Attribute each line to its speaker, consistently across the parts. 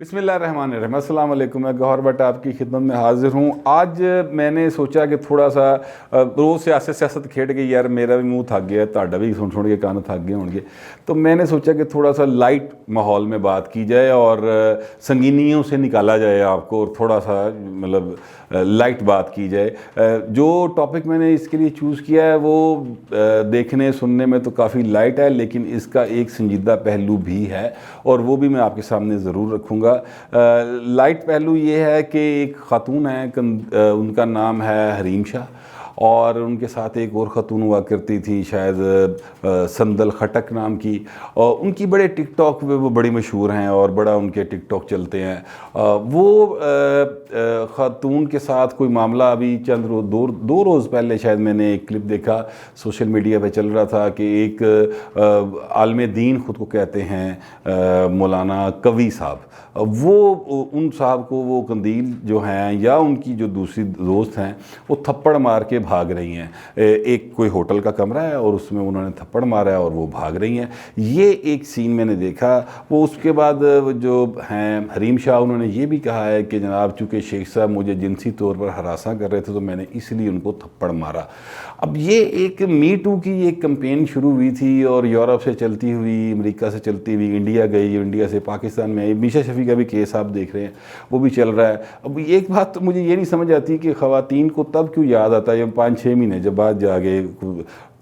Speaker 1: بسم اللہ الرحمن الرحیم، السلام علیکم۔ میں گوہر بٹ آپ کی خدمت میں حاضر ہوں۔ آج میں نے سوچا کہ تھوڑا سا روز سیاست کھیڈ گئی یار، میرا بھی منہ تھک گیا، تہاڈا بھی سن کے کان تھک گئے ہوں گے، تو میں نے سوچا کہ تھوڑا سا لائٹ ماحول میں بات کی جائے اور سنگینیوں سے نکالا جائے آپ کو، اور تھوڑا سا مطلب لائٹ بات کی جائے۔ جو ٹاپک میں نے اس کے لیے چوز کیا ہے وہ دیکھنے سننے میں تو کافی لائٹ ہے، لیکن اس کا ایک سنجیدہ پہلو بھی ہے، اور وہ بھی میں آپ کے سامنے ضرور رکھوں گا۔ لائٹ پہلو یہ ہے کہ ایک خاتون ہیں، ان کا نام ہے حریم شاہ، اور ان کے ساتھ ایک اور خاتون ہوا کرتی تھی شاید سندل خٹک نام کی، اور ان کی بڑے ٹک ٹاک وہ بڑی مشہور ہیں اور بڑا ان کے ٹک ٹاک چلتے ہیں۔ وہ خاتون کے ساتھ کوئی معاملہ ابھی چند دو روز پہلے شاید میں نے ایک کلپ دیکھا، سوشل میڈیا پہ چل رہا تھا کہ ایک عالم دین خود کو کہتے ہیں مولانا قوی صاحب، وہ ان صاحب کو وہ قندیل جو ہیں یا ان کی جو دوسری دوست ہیں وہ تھپڑ مار کے بھاگ رہی ہیں۔ ایک کوئی ہوٹل کا کمرہ ہے اور اس میں انہوں نے تھپڑ مارا ہے اور وہ بھاگ رہی ہیں۔ یہ ایک سین میں نے دیکھا۔ وہ اس کے بعد جو ہیں حریم شاہ، انہوں نے یہ بھی کہا ہے کہ جناب چونکہ شیخ صاحب مجھے جنسی طور پر ہراساں کر رہے تھے تو میں نے اس لیے ان کو تھپڑ مارا۔ اب یہ ایک می ٹو کی ایک کمپین شروع ہوئی تھی، اور یورپ سے چلتی ہوئی، امریکہ سے چلتی ہوئی انڈیا گئی، انڈیا سے پاکستان میں میشا شفیع کا بھی کیس آپ دیکھ رہے ہیں وہ بھی چل رہا ہے۔ اب ایک بات تو مجھے یہ نہیں سمجھ آتی کہ خواتین کو تب کیوں یاد آتا ہے جب 5-6 مہینے جب بعد جا کے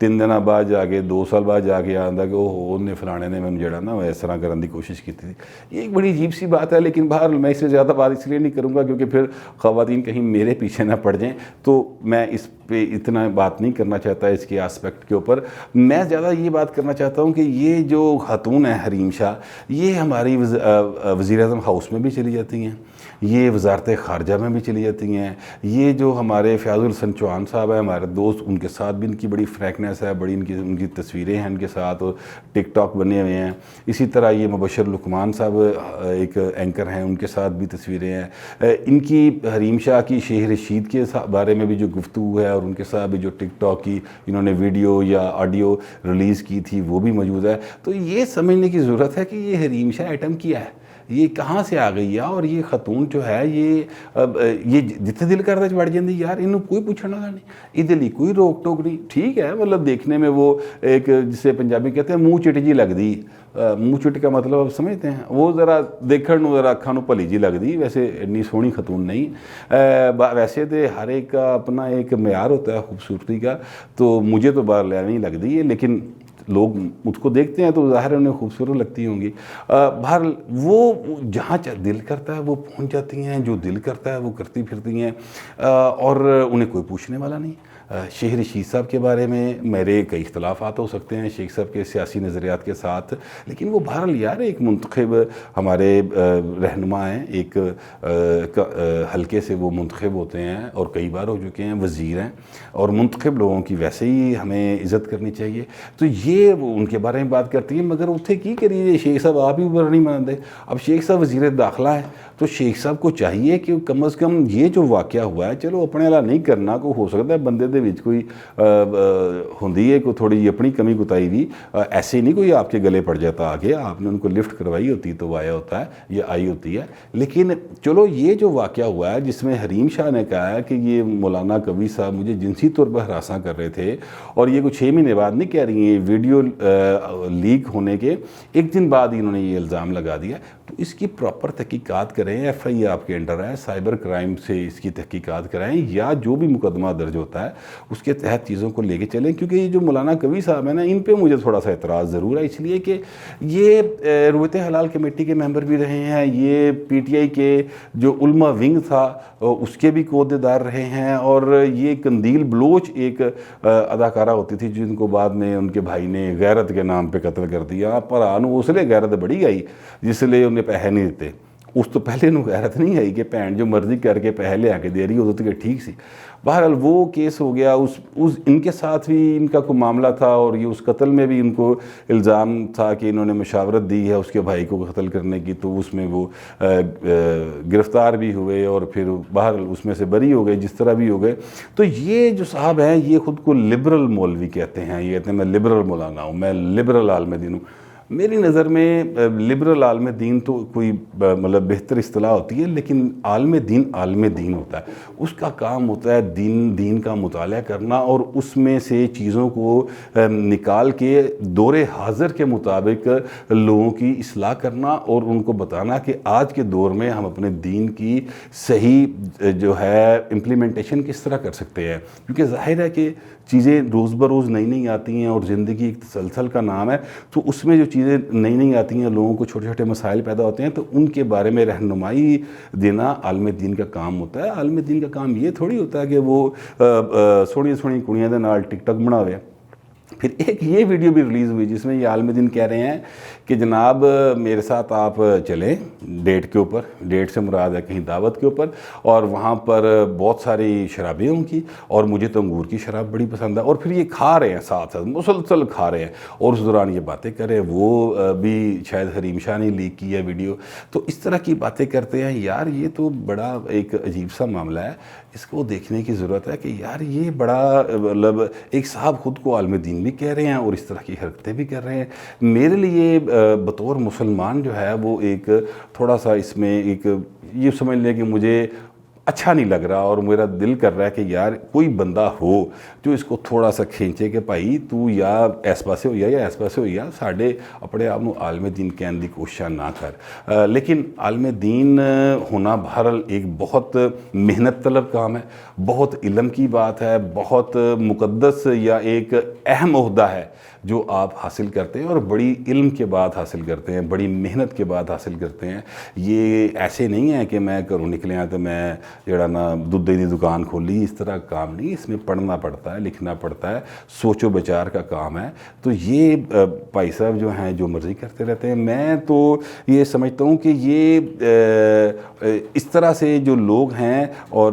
Speaker 1: 3 دن بعد جا کے 2 سال بعد جا کے آتا کہ اوہ انہیں فلانے نے میں جڑا نا اس طرح کرنے کی کوشش کی تھی۔ یہ ایک بڑی عجیب سی بات ہے، لیکن بہرحال میں اس سے زیادہ بات اس لیے نہیں کروں گا کیونکہ پھر خواتین کہیں میرے پیچھے نہ پڑ جائیں، تو میں اس پہ اتنا بات نہیں کرنا چاہتا اس کے آسپیکٹ کے اوپر۔ میں زیادہ یہ بات کرنا چاہتا ہوں کہ یہ جو خاتون ہے حریم شاہ، یہ ہماری وزیر اعظم ہاؤس میں بھی چلی جاتی ہیں، یہ وزارت خارجہ میں بھی چلی جاتی ہیں، یہ جو ہمارے فیاض الحسن چوہان صاحب ہیں ہمارے دوست، ان کے ساتھ بھی ان کی بڑی فریکنیس ہے، بڑی ان کی تصویریں ہیں ان کے ساتھ، اور ٹک ٹاک بنے ہوئے ہیں۔ اسی طرح یہ مبشر لقمان صاحب ایک اینکر ہیں، ان کے ساتھ بھی تصویریں ہیں۔ ان کی حریم شاہ کی شیخ رشید کے بارے میں بھی جو گفتگو ہے، اور ان کے ساتھ بھی جو ٹک ٹاک کی انہوں نے ویڈیو یا آڈیو ریلیز کی تھی وہ بھی موجود ہے۔ تو یہ سمجھنے کی ضرورت ہے کہ یہ حریم شاہ ایٹم کیا ہے، یہ کہاں سے آ گئی ہے، اور یہ خاتون جو ہے یہ جتنے دل کرتا چ بڑھ جاتی یار، انہوں کوئی پوچھنے والا نہیں، ادھر کوئی روک ٹوک نہیں۔ ٹھیک ہے، مطلب دیکھنے میں وہ ایک جسے پنجابی کہتے ہیں منہ چٹ جی لگتی، منہ چٹ کا مطلب آپ سمجھتے ہیں، وہ ذرا دیکھن ذرا اکھاں نوں بھلی جی لگتی، ویسے اتنی سونی خاتون نہیں۔ ویسے تو ہر ایک کا اپنا ایک معیار ہوتا ہے خوبصورتی کا، تو مجھے تو باہر نہیں لگتی ہے، لیکن لوگ مجھ کو دیکھتے ہیں تو ظاہر انہیں خوبصورت لگتی ہوں گی۔ بہرحال وہ جہاں دل کرتا ہے وہ پہنچ جاتی ہیں، جو دل کرتا ہے وہ کرتی پھرتی ہیں، اور انہیں کوئی پوچھنے والا نہیں۔ شیخ رشید صاحب کے بارے میں میرے کئی اختلافات ہو سکتے ہیں شیخ صاحب کے سیاسی نظریات کے ساتھ، لیکن وہ بہرحال یار ایک منتخب ہمارے رہنما ہیں، ایک حلقے سے وہ منتخب ہوتے ہیں اور کئی بار ہو چکے ہیں، وزیر ہیں، اور منتخب لوگوں کی ویسے ہی ہمیں عزت کرنی چاہیے۔ تو یہ وہ ان کے بارے میں بات کرتی ہیں، مگر اتنے کی کریے شیخ صاحب آپ ہی اوپر نہیں مانتے۔ اب شیخ صاحب وزیر داخلہ ہے تو شیخ صاحب کو چاہیے کہ کم از کم یہ جو واقعہ ہوا ہے، چلو اپنے والا نہیں کرنا، کو ہو سکتا ہے بندے دے وچ کوئی ہوندی ہے کوئی تھوڑی اپنی کمی کوتاہی بھی، ایسے نہیں کوئی آپ کے گلے پڑ جاتا آگے، آپ نے ان کو لفٹ کروائی ہوتی تو وہ آیا ہوتا ہے یا آئی ہوتی ہے۔ لیکن چلو یہ جو واقعہ ہوا ہے جس میں حریم شاہ نے کہا ہے کہ یہ مولانا قوی صاحب مجھے جنسی طور پر ہراساں کر رہے تھے، اور یہ کچھ 6 مہینے بعد نہیں کہہ رہی ہیں، ویڈیو لیک ہونے کے 1 دن بعد انہوں نے یہ الزام لگا دیا، تو اس کی پراپر تحقیقات کریں، ایف آئی آپ کے انڈر ہے، سائبر کرائم سے اس کی تحقیقات کرائیں، یا جو بھی مقدمہ درج ہوتا ہے اس کے تحت چیزوں کو لے کے چلیں۔ کیونکہ یہ جو مولانا قوی صاحب ہیں نا، ان پہ مجھے تھوڑا سا اعتراض ضرور ہے، اس لیے کہ یہ رویت حلال کمیٹی کے ممبر بھی رہے ہیں، یہ پی ٹی آئی کے جو علماء ونگ تھا اس کے بھی عہدیدار رہے ہیں، اور یہ قندیل بلوچ ایک اداکارہ ہوتی تھی جن کو بعد میں ان کے بھائی نے غیرت کے نام پہ قتل کر دیا، پر اس لیے غیرت بڑی آئی جس لیے انہیں پیسے نہیں دیتے، اس تو پہلے انہوں غیرت نہیں آئی کہ بھین جو مرضی کر کے پیسے لے آ کے دے رہی ہو تو کہ ٹھیک سی۔ بہرحال وہ کیس ہو گیا، ان کے ساتھ بھی ان کا کوئی معاملہ تھا، اور یہ اس قتل میں بھی ان کو الزام تھا کہ انہوں نے مشاورت دی ہے اس کے بھائی کو قتل کرنے کی، تو اس میں وہ گرفتار بھی ہوئے اور پھر بہرحال اس میں سے بری ہو گئے، جس طرح بھی ہو گئے۔ تو یہ جو صاحب ہیں یہ خود کو لبرل مولوی کہتے ہیں، یہ کہتے ہیں میں لبرل مولانا ہوں، میں لبرل عالم دین ہوں۔ میری نظر میں لبرل عالم دین تو کوئی مطلب بہتر اصطلاح ہوتی ہے، لیکن عالم دین ہوتا ہے، اس کا کام ہوتا ہے دین کا مطالعہ کرنا اور اس میں سے چیزوں کو نکال کے دور حاضر کے مطابق لوگوں کی اصلاح کرنا اور ان کو بتانا کہ آج کے دور میں ہم اپنے دین کی صحیح جو ہے امپلیمنٹیشن کس طرح کر سکتے ہیں، کیونکہ ظاہر ہے کہ چیزیں روز بروز نئی آتی ہیں اور زندگی ایک تسلسل کا نام ہے، تو اس میں جو چیزیں نئی آتی ہیں، لوگوں کو چھوٹے چھوٹے مسائل پیدا ہوتے ہیں، تو ان کے بارے میں رہنمائی دینا عالم دین کا کام ہوتا ہے۔ عالم دین کا کام یہ تھوڑی ہوتا ہے کہ وہ سوڑی کڑیاں دے نال ٹک ٹک بناوے۔ پھر ایک یہ ویڈیو بھی ریلیز ہوئی جس میں یہ عالم دین کہہ رہے ہیں کہ جناب میرے ساتھ آپ چلیں ڈیٹ کے اوپر، ڈیٹ سے مراد ہے کہیں دعوت کے اوپر، اور وہاں پر بہت ساری شرابیں ہوں گی اور مجھے تو انگور کی شراب بڑی پسند ہے، اور پھر یہ کھا رہے ہیں ساتھ مسلسل کھا رہے ہیں اور اس دوران یہ باتیں کر رہے ہیں۔ وہ بھی شاید حریم شاہ نے لیک کی ہے ویڈیو، تو اس طرح کی باتیں کرتے ہیں۔ یار یہ تو بڑا ایک عجیب سا معاملہ ہے، اس کو دیکھنے کی ضرورت ہے کہ یار یہ بڑا مطلب ایک صاحب خود کو عالم دین بھی کہہ رہے ہیں اور اس طرح کی حرکتیں بھی کر رہے ہیں۔ میرے لیے بطور مسلمان جو ہے وہ ایک تھوڑا سا اس میں ایک یہ سمجھ لیں کہ مجھے اچھا نہیں لگ رہا، اور میرا دل کر رہا ہے کہ یار کوئی بندہ ہو جو اس کو تھوڑا سا کھینچے کہ بھائی تو یا اس پاسے ہوئی یا اس پاسے ہوئی ساڑھے اپنے آپ کو عالم دین کہنے دی کوشش نہ کر۔ لیکن عالم دین ہونا بہرحال ایک بہت محنت طلب کام ہے، بہت علم کی بات ہے، بہت مقدس یا ایک اہم عہدہ ہے جو آپ حاصل کرتے ہیں، اور بڑی علم کے بعد حاصل کرتے ہیں، بڑی محنت کے بعد حاصل کرتے ہیں۔ یہ ایسے نہیں ہے کہ میں گھروں نکلے ہیں تو میں جڑا نا دودھ دی دکان کھولی، اس طرح کام نہیں، اس میں پڑھنا پڑتا ہے، لکھنا پڑتا ہے، سوچ و بچار کا کام ہے۔ تو یہ بھائی صاحب جو ہیں جو مرضی کرتے رہتے ہیں۔ میں تو یہ سمجھتا ہوں کہ یہ اس طرح سے جو لوگ ہیں، اور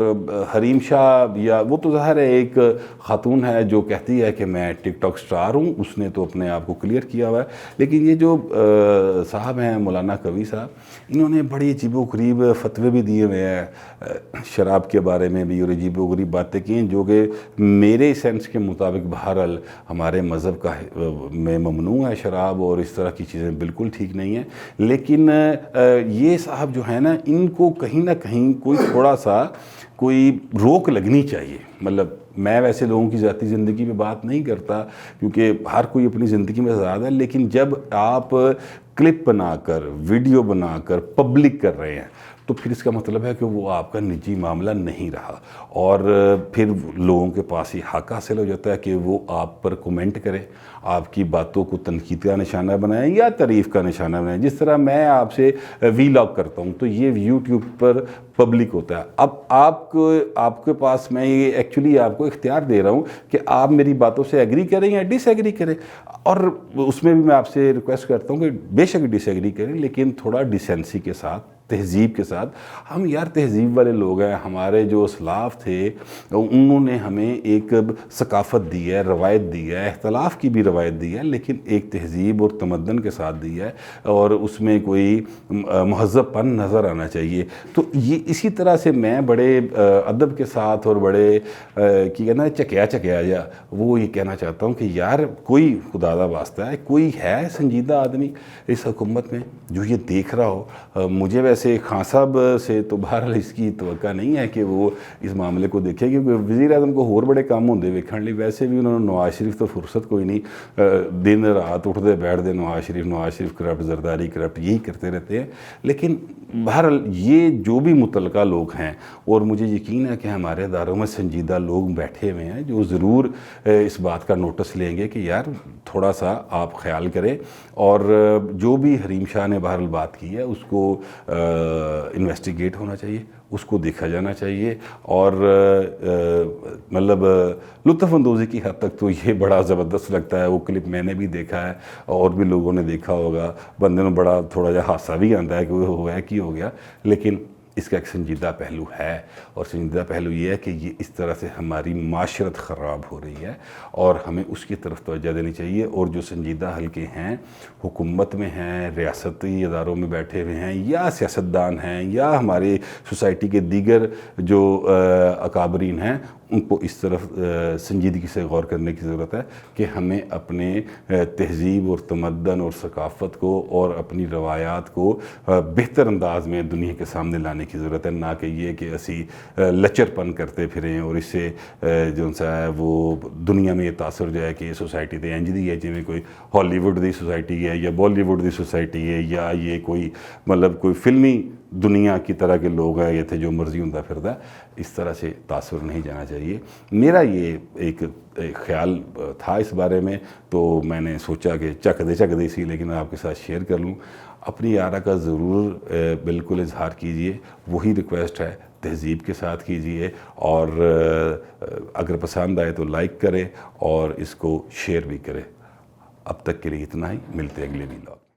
Speaker 1: حریم شاہ یا وہ تو ظاہر ہے ایک خاتون ہے جو کہتی ہے کہ میں ٹک ٹاک سٹار ہوں، اس نے تو اپنے آپ کو کلیئر کیا ہوا ہے، لیکن یہ جو صاحب ہیں مولانا قوی صاحب، انہوں نے بڑی عجیب و غریب فتوے بھی دیے ہوئے ہیں شراب کے بارے میں بھی، اور عجیب و غریب باتیں کی ہیں جو کہ میرے سینس کے مطابق بہرحال ہمارے مذہب کا میں ممنوع ہے شراب، اور اس طرح کی چیزیں بالکل ٹھیک نہیں ہیں۔ لیکن یہ صاحب جو ہے نا، ان کو کہیں نہ کہیں کوئی تھوڑا سا کوئی روک لگنی چاہیے۔ مطلب میں ویسے لوگوں کی ذاتی زندگی میں بات نہیں کرتا کیونکہ ہر کوئی اپنی زندگی میں آزاد ہے، لیکن جب آپ کلپ بنا کر ویڈیو بنا کر پبلک کر رہے ہیں تو پھر اس کا مطلب ہے کہ وہ آپ کا نجی معاملہ نہیں رہا، اور پھر لوگوں کے پاس یہ حق حاصل ہو جاتا ہے کہ وہ آپ پر کومنٹ کرے، آپ کی باتوں کو تنقید کا نشانہ بنائیں یا تعریف کا نشانہ بنائیں۔ جس طرح میں آپ سے وی لاگ کرتا ہوں تو یہ یوٹیوب پر پبلک ہوتا ہے۔ اب آپ کے پاس میں یہ ایکچولی آپ کو اختیار دے رہا ہوں کہ آپ میری باتوں سے ایگری کریں یا ڈس ایگری کریں، اور اس میں بھی میں آپ سے ریکویسٹ کرتا ہوں کہ بے شک ڈس ایگری کریں، لیکن تھوڑا ڈیسنسی کے ساتھ، تہذیب کے ساتھ۔ ہم یار تہذیب والے لوگ ہیں، ہمارے جو اسلاف تھے انہوں نے ہمیں ایک ثقافت دی ہے، روایت دی ہے، اختلاف کی بھی روایت دی ہے، لیکن ایک تہذیب اور تمدن کے ساتھ دی ہے، اور اس میں کوئی مہذب پن نظر آنا چاہیے۔ تو یہ اسی طرح سے میں بڑے ادب کے ساتھ اور بڑے کی کہنا ہے چکیا جا وہ یہ کہنا چاہتا ہوں کہ یار کوئی خدا دا واسطہ ہے، کوئی ہے سنجیدہ آدمی اس حکومت میں جو یہ دیکھ رہا ہو۔ مجھے ویسے خان صاحب سے تو بہرحال اس کی توقع نہیں ہے کہ وہ اس معاملے کو دیکھے، کیونکہ وزیر اعظم کو اور بڑے کام ہوندے ویکھن لی، ویسے بھی انہوں نے نواز شریف تو فرصت کوئی نہیں، دن رات اٹھتے بیٹھتے نواز شریف کرپٹ، زرداری کرپٹ، یہی کرتے رہتے ہیں۔ لیکن بہرحال یہ جو بھی متعلقہ لوگ ہیں، اور مجھے یقین ہے کہ ہمارے اداروں میں سنجیدہ لوگ بیٹھے ہوئے ہیں جو ضرور اس بات کا نوٹس لیں گے کہ یار تھوڑا سا آپ خیال کریں، اور جو بھی حریم شاہ نے بہرحال بات کی ہے اس کو انویسٹیگیٹ ہونا چاہیے، اس کو دیکھا جانا چاہیے، اور مطلب لطف اندوزی کی حد تک تو یہ بڑا زبردست لگتا ہے۔ وہ کلپ میں نے بھی دیکھا ہے اور بھی لوگوں نے دیکھا ہوگا، بندے نے بڑا تھوڑا جا حادثہ بھی آتا ہے کہ وہ ہوا ہے کہ ہو گیا، لیکن اس کا ایک سنجیدہ پہلو ہے، اور سنجیدہ پہلو یہ ہے کہ یہ اس طرح سے ہماری معاشرت خراب ہو رہی ہے اور ہمیں اس کی طرف توجہ دینی چاہیے۔ اور جو سنجیدہ حلقے ہیں، حکومت میں ہیں، ریاستی اداروں میں بیٹھے ہوئے ہیں، یا سیاستدان ہیں، یا ہمارے سوسائٹی کے دیگر جو اکابرین ہیں، ان کو اس طرف سنجیدگی سے غور کرنے کی ضرورت ہے کہ ہمیں اپنے تہذیب اور تمدن اور ثقافت کو اور اپنی روایات کو بہتر انداز میں دنیا کے سامنے لانے کی ضرورت ہے، نہ کہ یہ کہ اسی لچر پن کرتے پھریں اور اس سے جو سا ہے وہ دنیا میں یہ تاثر جو ہے کہ یہ سوسائٹی تے انج دی ہے جویں کوئی ہالی ووڈ دی سوسائٹی ہے یا بالی ووڈ دی سوسائٹی ہے، یا یہ کوئی مطلب کوئی فلمی دنیا کی طرح کے لوگ ہیں، یہ تھے جو مرضی ہوندا پھردا، اس طرح سے تاثر نہیں جانا چاہیے۔ میرا یہ ایک خیال تھا اس بارے میں، تو میں نے سوچا کہ چک دے اسی لیکن آپ کے ساتھ شیئر کر لوں۔ اپنی آرا کا ضرور بالکل اظہار کیجئے، وہی ریکویسٹ ہے، تہذیب کے ساتھ کیجئے، اور اگر پسند آئے تو لائک کرے اور اس کو شیئر بھی کرے۔ اب تک کے لیے اتنا ہی، ملتے اگلے ویلاگ۔